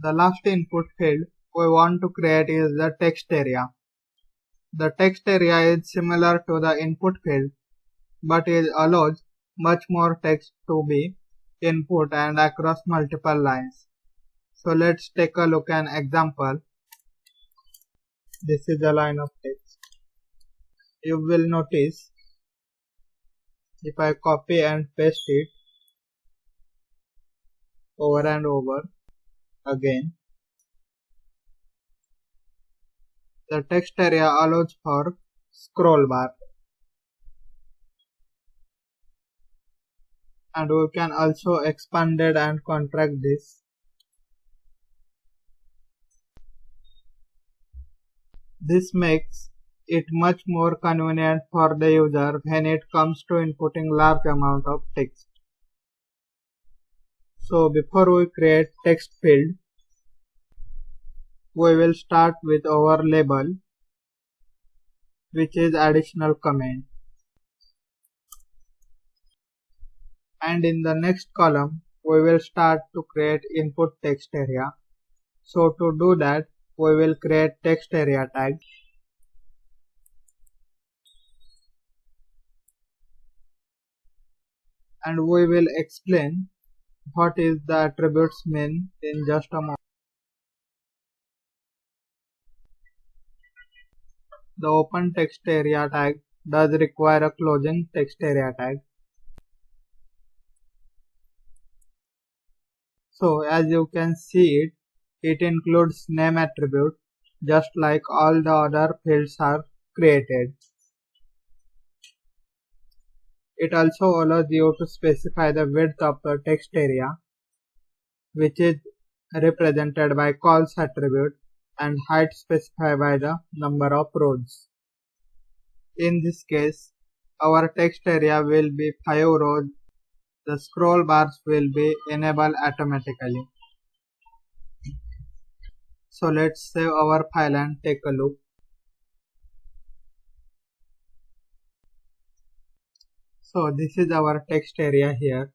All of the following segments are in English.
The last input field we want to create is the text area. The text area is similar to the input field, but it allows much more text to be input and across multiple lines. So let's take a look at an example. This is a line of text. You will notice if I copy and paste it over and over again, the text area allows for scroll bar, and we can also expand it and contract this. This makes it much more convenient for the user when it comes to inputting large amount of text. So before we create text field, we will start with our label, which is additional comment. And in the next column, we will start to create input text area. So to do that, we will create text area tag. And we will explain what is the attributes mean in just a moment. The open text area tag does require a closing text area tag. So as you can see it includes name attribute just like all the other fields are created. It also allows you to specify the width of the text area, which is represented by calls attribute, and height specified by the number of rows. In this case, our text area will be 5 rows. The scroll bars will be enabled automatically. So let's save our file and take a look. So this is our text area here.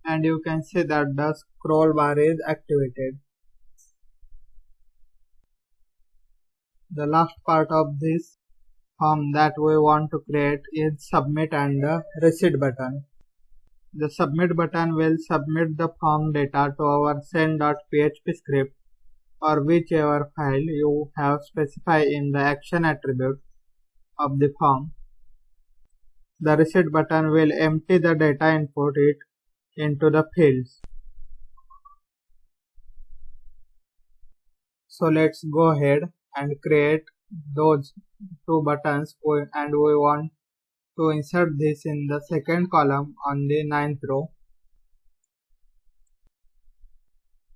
And you can see that the scroll bar is activated. The last part of this form that we want to create is submit and the receipt button. The submit button will submit the form data to our send.php script or whichever file you have specified in the action attribute of the form. The receipt button will empty the data input it into the fields. So let's go ahead and create those two buttons, and we want to insert this in the second column on the 9th row.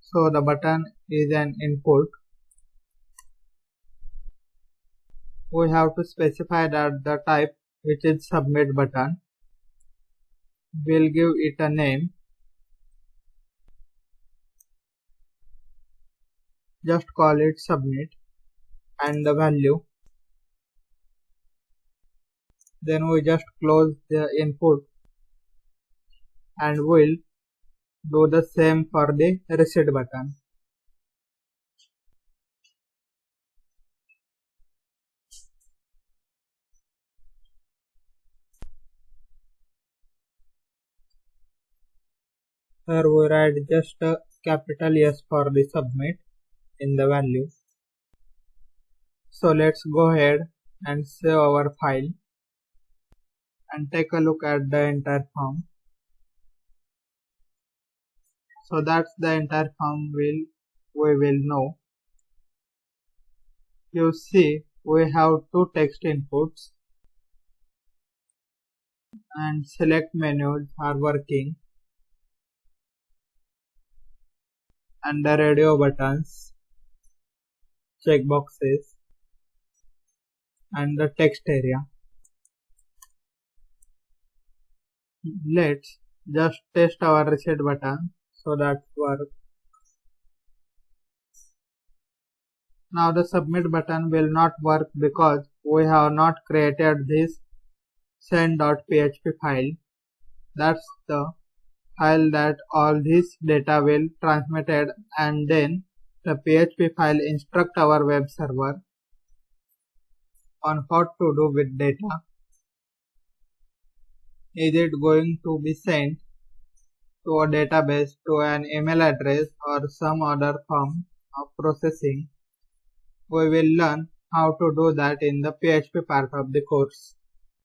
So the button is an input. We have to specify that the type, which is submit button, we'll give it a name. Just call it submit, and the value. Then we just close the input, and we'll do the same for the receipt button. Here we write just a capital S for the submit in the value. So let's go ahead and save our file and take a look at the entire form. So that's the entire form we will know. You see we have two text inputs and select menus are working, and the radio buttons, checkboxes, and the text area. Let's just test our reset button so that works. Now the submit button will not work because we have not created this send.php file. That's the file that all this data will transmitted, and then the PHP file instruct our web server on what to do with data. Is it going to be sent to a database, to an email address, or some other form of processing? We will learn how to do that in the PHP part of the course.